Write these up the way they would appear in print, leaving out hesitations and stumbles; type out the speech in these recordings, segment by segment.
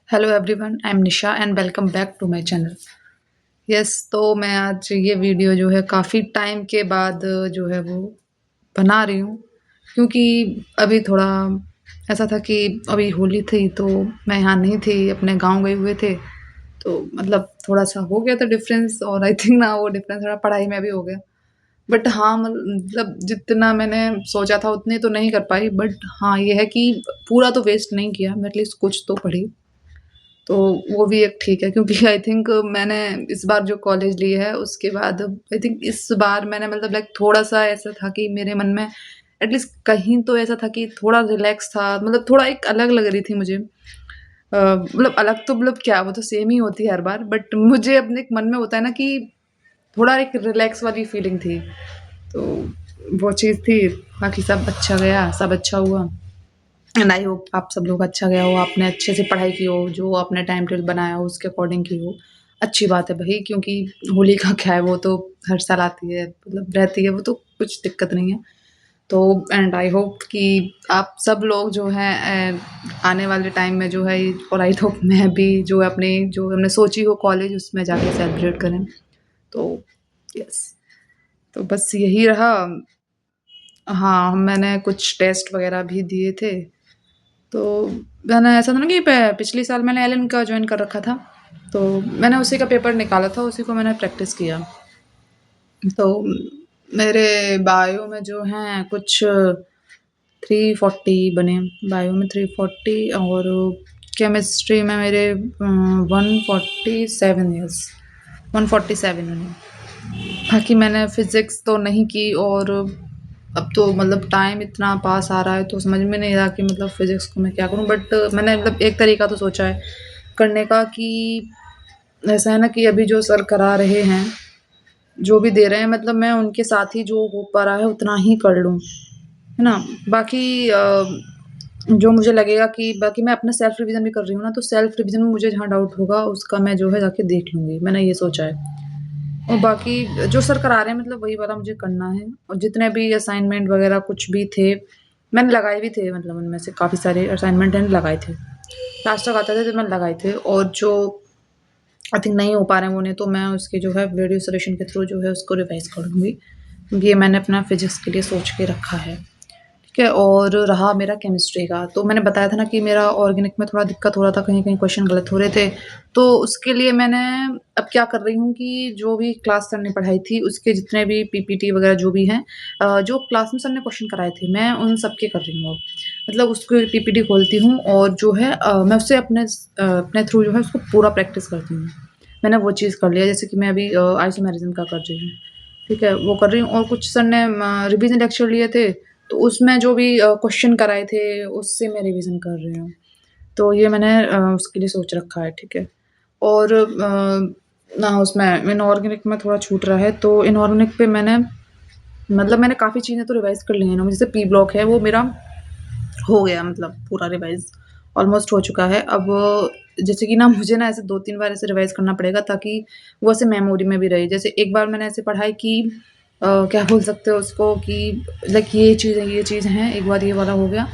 Hello everyone, I am Nisha and welcome back to my channel. तो मैं आज ये वीडियो जो है काफ़ी टाइम के बाद जो है वो बना रही हूँ, क्योंकि अभी थोड़ा ऐसा था कि अभी होली थी तो मैं यहाँ नहीं थी, अपने गाँव गए हुए थे। तो मतलब थोड़ा-सा हो गया था डिफ़रेंस और आई थिंक ना वो डिफ़रेंस थोड़ा पढ़ाई में भी हो गया। बट हाँ, मतलब जितना मैंने सोचा था उतनी तो नहीं कर पाई, बट हाँ, ये है कि पूरा तो वेस्ट नहीं किया, मैं एटलीस्ट कुछ तो पढ़ी। तो वो भी एक ठीक है, क्योंकि आई थिंक मैंने इस बार जो कॉलेज ली है उसके बाद आई थिंक इस बार मैंने मतलब लाइक थोड़ा-सा ऐसा था कि मेरे मन में एटलीस्ट कहीं तो ऐसा था कि थोड़ा रिलैक्स था, मतलब थोड़ा एक अलग लग रही थी मुझे। मतलब अलग तो मतलब क्या, वो तो सेम ही होती है हर बार, बट मुझे अपने एक मन में होता है ना कि थोड़ा एक रिलैक्स वाली फीलिंग थी। तो वो चीज़ थी, बाकी सब अच्छा गया, सब अच्छा हुआ। एंड आई होप आप सब लोग अच्छा गया हो, आपने अच्छे से पढ़ाई की हो, जो आपने टाइम टेबल बनाया हो उसके अकॉर्डिंग की हो। अच्छी बात है भई, क्योंकि होली का क्या है, वो तो हर साल आती है, मतलब रहती है, वो तो कुछ दिक्कत नहीं है। तो एंड आई होप कि आप सब लोग जो हैं आने वाले टाइम में जो है और आई होप मैं भी जो है अपनी जो हमने सोची हो कॉलेज उसमें जाके सेलिब्रेट करें। तो यस, तो बस यही रहा। हाँ, मैंने कुछ टेस्ट वगैरह भी दिए थे। तो मैंने ऐसा था ना कि पिछले साल मैंने एलन का जॉइन कर रखा था, तो मैंने उसी का पेपर निकाला था, उसी को मैंने प्रैक्टिस किया। तो मेरे बायो में जो हैं कुछ 340 बने, बायो में 340 और केमिस्ट्री में मेरे 147, यस 147 बने। बाकी मैंने फिज़िक्स तो नहीं की, और अब तो मतलब टाइम इतना पास आ रहा है तो समझ में नहीं रहा कि मतलब फ़िज़िक्स को मैं क्या करूँ, बट मैंने मतलब एक तरीका तो सोचा है करने का कि ऐसा है ना कि अभी जो सर करा रहे हैं, जो भी दे रहे हैं, मतलब मैं उनके साथ ही जो हो पा रहा है उतना ही कर लूँ, है ना? बाकी जो मुझे लगेगा कि बाकी मैं अपना सेल्फ रिवीजन भी कर रही हूँ ना, तो सेल्फ रिवीजन में मुझे जहाँ डाउट होगा उसका मैं जो है जाके देख लूँगी, मैंने ये सोचा है। और बाकी जो सर करा रहे हैं मतलब वही वाला मुझे करना है, और जितने भी असाइनमेंट वगैरह कुछ भी थे, मैंने लगाए भी थे, मतलब उनमें से काफ़ी सारे असाइनमेंट मैंने लगाए थे। लास्ट तक आते थे तो मैंने लगाए थे, और जो आई थिंक नहीं हो पा रहे हैं उन्हें, तो मैं उसके जो है वीडियो सॉल्यूशन के थ्रू जो है उसको रिवाइज़ कर लूँगी। ये मैंने अपना फिज़िक्स के लिए सोच के रखा है। ठीक है, और रहा मेरा केमिस्ट्री का, तो मैंने बताया था ना कि मेरा ऑर्गेनिक में थोड़ा दिक्कत हो रहा था, कहीं-कहीं क्वेश्चन गलत हो रहे थे। तो उसके लिए मैंने अब क्या कर रही हूँ कि जो भी क्लास सर ने पढ़ाई थी, उसके जितने भी पीपीटी वगैरह जो भी हैं, जो क्लास में सर ने क्वेश्चन कराए थे, मैं उन सब के कर रही हूँ अब। मतलब उसको पीपीटी खोलती हूँ और जो है मैं उससे अपने थ्रू जो है उसको पूरा प्रैक्टिस करती हूँ। मैंने वो चीज़ कर लिया, जैसे कि मैं अभी आइसोमेरिज़म का कर रही हूँ। ठीक है, वो कर रही हूँ, और कुछ सर ने रिवीजन लेक्चर लिए थे, तो उसमें जो भी क्वेश्चन कराए थे, उससे मैं रिवीजन कर रही हूँ। तो ये मैंने उसके लिए सोच रखा है, ठीक है। और ना उसमें इनऑर्गेनिक में थोड़ा छूट रहा है, तो इनऑर्गेनिक पे मैंने काफ़ी चीज़ें तो रिवाइज़ कर ली हैं ना, जैसे पी ब्लॉक है वो मेरा हो गया, मतलब पूरा रिवाइज़ ऑलमोस्ट हो चुका है। अब जैसे कि ना मुझे ना ऐसे 2-3 बार ऐसे रिवाइज़ करना पड़ेगा, ताकि वो ऐसे मेमोरी में भी रहे। जैसे एक बार मैंने ऐसे पढ़ा है कि क्या बोल सकते हो उसको कि लाइक ये चीज़ हैं, एक बार ये वाला हो गया।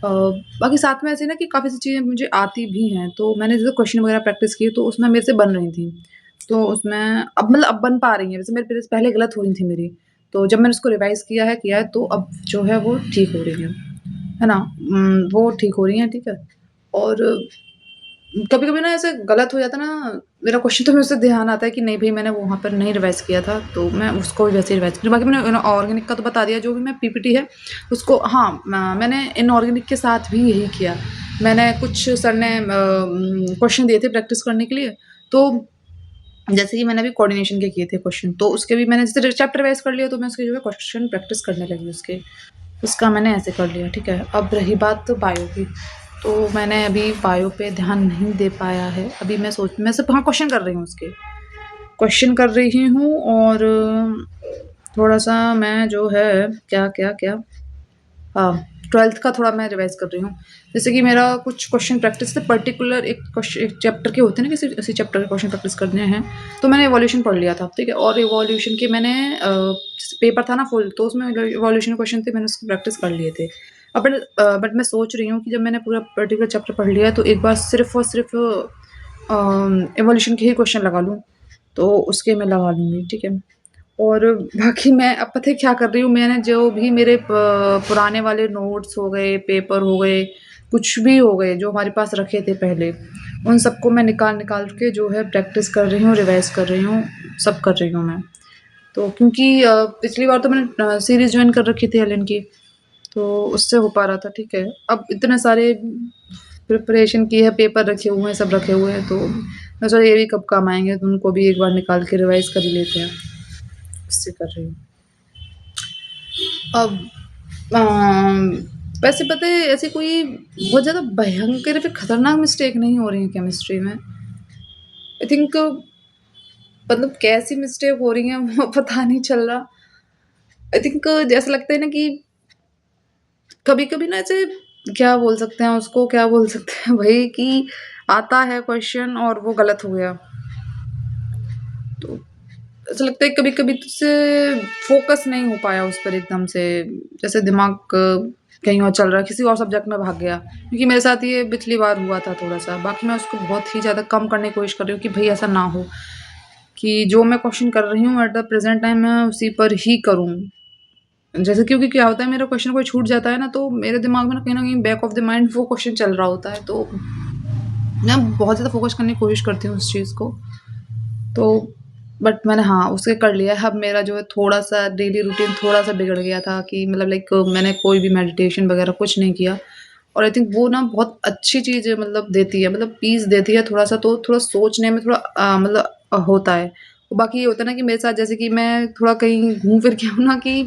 बाकी साथ में ऐसे ना कि काफ़ी सी चीज़ें मुझे आती भी हैं, तो मैंने जैसे क्वेश्चन वगैरह प्रैक्टिस किए तो उसमें मेरे से बन रही थी। तो उसमें अब मतलब अब बन पा रही हैं, वैसे मेरे पहले गलत हो रही थी मेरी। तो जब मैंने उसको रिवाइज़ किया है तो अब जो है वो ठीक हो रही है ना? वो ठीक हो रही हैं, ठीक है? और कभी-कभी ना ऐसे गलत हो जाता है ना, मेरा क्वेश्चन तो मुझसे ध्यान आता है कि नहीं भई मैंने वहाँ पर नहीं रिवाइज़ किया था, तो मैं उसको भी वैसे ही रिवाइज़ करी। बाकी मैंने ऑर्गेनिक का तो बता दिया, जो भी मैं पीपीटी है उसको, हाँ, मैंने इनऑर्गेनिक के साथ भी यही किया। मैंने कुछ सर ने क्वेश्चन दिए थे प्रैक्टिस करने के लिए, तो जैसे कि मैंने अभी कोऑर्डिनेशन के किए थे क्वेश्चन, तो उसके भी मैंने जैसे चैप्टर वाइज़ कर लिया, तो मैं उसके जो है क्वेश्चन प्रैक्टिस करने लगी उसके। उसका मैंने ऐसे कर लिया, ठीक है। अब रही बात तो बायो की, तो मैंने अभी बायो पे ध्यान नहीं दे पाया है। अभी मैं सिर्फ़ हाँ, क्वेश्चन कर रही हूँ उसके। क्वेश्चन कर रही हूँ, और थोड़ा-सा मैं जो है क्या हाँ, 12th का थोड़ा मैं रिवाइज़ कर रही हूँ। जैसे कि मेरा कुछ क्वेश्चन प्रैक्टिस थे, पर्टिकुलर एक चैप्टर के होते हैं ना, किसी किसी चैप्टर के क्वेश्चन प्रैक्टिस करने हैं, तो मैंने इवोल्यूशन पढ़ लिया था, ठीक है? और इवोल्यूशन के मैंने जैसे पेपर था ना फुल, तो उसमें इवोल्यूशन के क्वेश्चन थे, मैंने उसकी प्रैक्टिस कर लिए थे। बट मैं सोच रही हूँ कि जब मैंने पूरा पर्टिकुलर चैप्टर पढ़ लिया है तो एक बार सिर्फ़ और सिर्फ़ इवोल्यूशन के ही क्वेश्चन लगा लूँ, तो उसके मैं लगा लूँगी, ठीक है? और बाकी मैं अब पता है क्या कर रही हूँ, मैंने जो भी मेरे पुराने वाले नोट्स हो गए, पेपर हो गए, कुछ भी हो गए जो हमारे पास रखे थे पहले, उन सबको मैं निकाल-निकाल के जो है प्रैक्टिस कर रही हूँ, रिवाइज़ कर रही हूँ, सब कर रही हूँ मैं। तो क्योंकि पिछली बार तो मैंने सीरीज़ जॉइन कर रखी थी एलन की, तो उससे हो पा रहा था, ठीक है। अब इतने सारे प्रिपरेशन की है, पेपर रखे हुए हैं, सब रखे हुए हैं, तो मैं सोचा ये भी कब काम आएँगे, तो उनको भी एक बार निकाल के रिवाइज़ कर ही लेते हैं, इससे कर रही हूँ। अब वैसे पता है ऐसी कोई बहुत ज़्यादा भयंकर या फिर खतरनाक मिस्टेक नहीं हो रही है केमिस्ट्री में। आई थिंक मतलब कैसी मिस्टेक हो रही है वो पता नहीं चल रहा। आई थिंक जैसा लगता है ना कि कभी-कभी ना ऐसे क्या बोल सकते हैं उसको, क्या बोल सकते हैं भई कि आता है क्वेश्चन और वो गलत हो गया। तो ऐसा लगता है कभी-कभी तुझसे फ़ोकस नहीं हो पाया उस पर एकदम से, जैसे दिमाग कहीं और चल रहा है, किसी और सब्जेक्ट में भाग गया। क्योंकि मेरे साथ ये पिछली बार हुआ था थोड़ा-सा, बाकी मैं उसको बहुत ही ज़्यादा कम करने की कोशिश कर रही हूँ कि भई ऐसा ना हो, कि जो मैं क्वेश्चन कर रही हूँ एट द प्रेज़ेंट टाइम मैं उसी पर ही करूँ। जैसे क्योंकि क्या होता है मेरा क्वेश्चन कोई छूट जाता है ना, तो मेरे दिमाग में ना कहीं बैक ऑफ द माइंड वो क्वेश्चन चल रहा होता है, तो मैं बहुत ज़्यादा फ़ोकस करने की कोशिश करती हूँ उस चीज़ को। तो बट मैंने हाँ, उसे कर लिया है। अब मेरा जो है थोड़ा-सा डेली रूटीन थोड़ा-सा बिगड़ गया था कि मतलब लाइक मैंने कोई भी मेडिटेशन वगैरह कुछ नहीं किया और आई थिंक वो ना बहुत अच्छी चीज़ मतलब देती है, मतलब पीस देती है थोड़ा-सा, तो थोड़ा सोचने में थोड़ा मतलब होता है। और बाकी ये होता है ना कि मेरे साथ जैसे कि मैं थोड़ा कहीं घूम फिर के आऊँ ना कि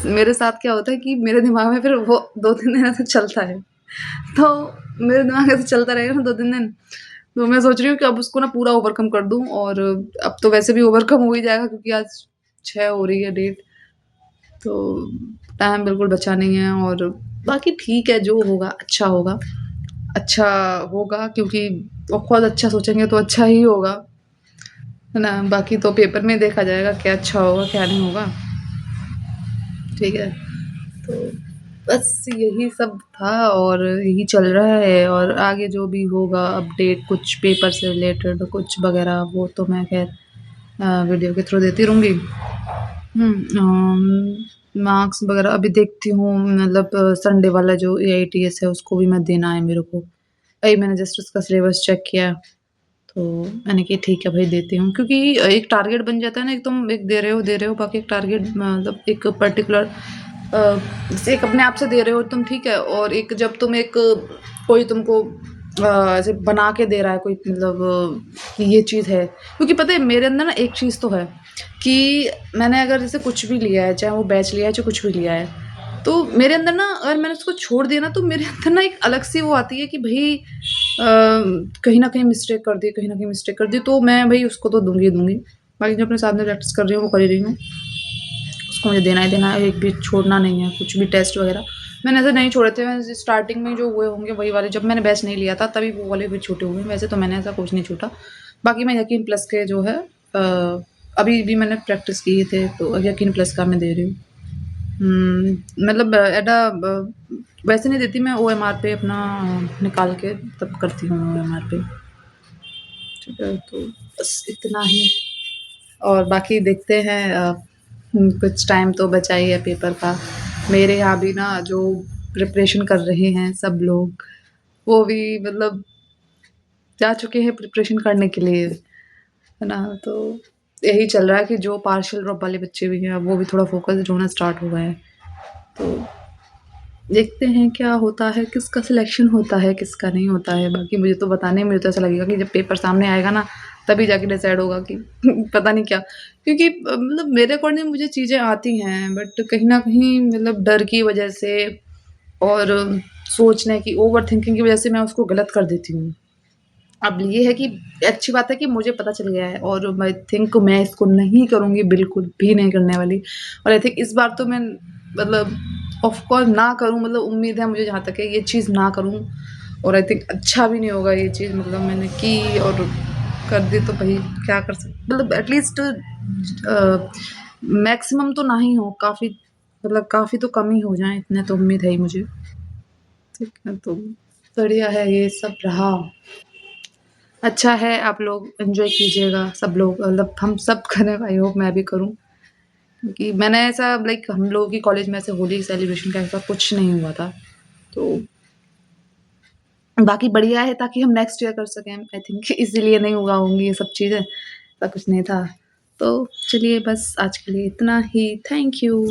मेरे साथ क्या होता है कि मेरे दिमाग में फिर वो 2-3 दिन ऐसे चलता है। तो मेरे दिमाग ऐसे चलता रहेगा ना 2-3 दिन, तो मैं सोच रही हूँ कि अब उसको ना पूरा ओवरकम कर दूँ और अब तो वैसे भी ओवरकम हो ही जाएगा क्योंकि आज 6 हो रही है डेट, तो टाइम बिल्कुल बचा नहीं है और बाकी ठीक है, जो होगा अच्छा होगा। अच्छा होगा क्योंकि ऑफ़ कोर्स अच्छा सोचेंगे तो अच्छा ही होगा, है ना? बाकी तो पेपर में देखा जाएगा क्या अच्छा होगा, क्या नहीं होगा, ठीक है? तो बस यही सब था और यही चल रहा है और आगे जो भी होगा अपडेट कुछ पेपर से रिलेटेड कुछ वगैरह वो तो मैं खैर वीडियो के थ्रू देती रहूँगी। मार्क्स वगैरह अभी देखती हूँ मतलब संडे वाला जो एआईटीएस है उसको भी मैं देना है मेरे को। अभी मैंने जस्ट उसका सिलेबस चेक किया, तो मैंने कहा ठीक है भाई देती हूँ क्योंकि एक टारगेट बन जाता है ना, एक तुम एक दे रहे हो बाकी एक टारगेट मतलब एक पर्टिकुलर जैसे एक अपने आप से दे रहे हो तुम, ठीक है, और एक जब तुम एक कोई तुमको ऐसे बना के दे रहा है कोई मतलब कि ये चीज़ है, क्योंकि पता है मेरे अंदर ना एक चीज़ तो है कि मैंने अगर जैसे कुछ भी लिया है, चाहे वो बैच लिया है, चाहे कुछ भी लिया है, तो मेरे अंदर ना अगर मैंने उसको छोड़ दिया ना तो मेरे अंदर ना एक अलग सी वो आती है कि भई कहीं न कहीं मिस्टेक कर दी, कहीं न कहीं मिस्टेक कर दी, तो मैं भई उसको तो दूँगी ही दूँगी। बाकी जो अपने सामने प्रैक्टिस कर रही हूँ, वो कर ही रही हूँ। उसको मुझे देना ही देना है, एक भी छोड़ना नहीं है, कुछ भी टेस्ट वगैरह। मैंने ऐसे नहीं छोड़े थे, मैंने स्टार्टिंग में जो हुए होंगे वही वाले, जब मैंने बैच नहीं लिया था तभी वो वाले भी छूटे हुए हैं, वैसे तो मैंने ऐसा कुछ नहीं छूटा। बाकी मैं यकीन प्लस के जो है अभी भी मैंने प्रैक्टिस किए थे, तो यकीन प्लस का मैं दे रही हूँ। मतलब एट अ वैसे नहीं देती मैं, ओएमआर पे अपना निकाल के तब करती हूँ ओएमआर पे, ठीक है? तो बस इतना ही और बाकी देखते हैं कुछ टाइम तो बचा ही है पेपर का। मेरे यहाँ भी ना जो प्रिपरेशन कर रहे हैं सब लोग, वो भी मतलब जा चुके हैं प्रिपरेशन करने के लिए, है ना? तो यही चल रहा है कि जो पार्शियल ड्रॉप वाले बच्चे भी हैं, वो भी थोड़ा फ़ोकस्ड होना स्टार्ट हो गए हैं। तो देखते हैं क्या होता है, किसका सिलेक्शन होता है, किसका नहीं होता है। बाकी मुझे तो बताने में मुझे तो ऐसा लगेगा कि जब पेपर सामने आएगा ना, तभी जाके डिसाइड होगा कि पता नहीं क्या। क्योंकि मतलब मेरे अकॉर्डिंग मुझे चीज़ें आती हैं, बट कहीं न कहीं मतलब डर की वजह से और सोचने की ओवरथिंकिंग की वजह से मैं उसको गलत कर देती हूँ। अब ये है कि अच्छी बात है कि मुझे पता चल गया है और आई थिंक मैं इसको नहीं करूँगी, बिल्कुल भी नहीं करने वाली और आई थिंक इस बार तो मैं मतलब ऑफ़ कोर्स ना करूँ, मतलब उम्मीद है मुझे जहाँ तक है ये चीज़ ना करूँ और आई थिंक अच्छा भी नहीं होगा ये चीज़, मतलब मैंने की और कर दी तो भई क्या कर मतलब एटलीस्ट मैक्सिमम तो ना ही हो, काफ़ी मतलब काफ़ी तो कम ही हो जाएँ, इतने तो उम्मीद है ही मुझे। ठीक है, तो बढ़िया है ये सब रहा। अच्छा है आप लोग एन्जॉय कीजिएगा सब लोग मतलब हम सब करें आई होप मैं भी करूँ। क्योंकि मैंने ऐसा लाइक हम लोगों की कॉलेज में ऐसे होली सेलिब्रेशन का ऐसा कुछ नहीं हुआ था। तो बाकी बढ़िया है ताकि हम नेक्स्ट ईयर कर सकें आई थिंक इसीलिए नहीं हुआ होंगी ये सब चीज़ें, ऐसा कुछ नहीं था। तो चलिए बस आज के लिए इतना ही, थैंक यू।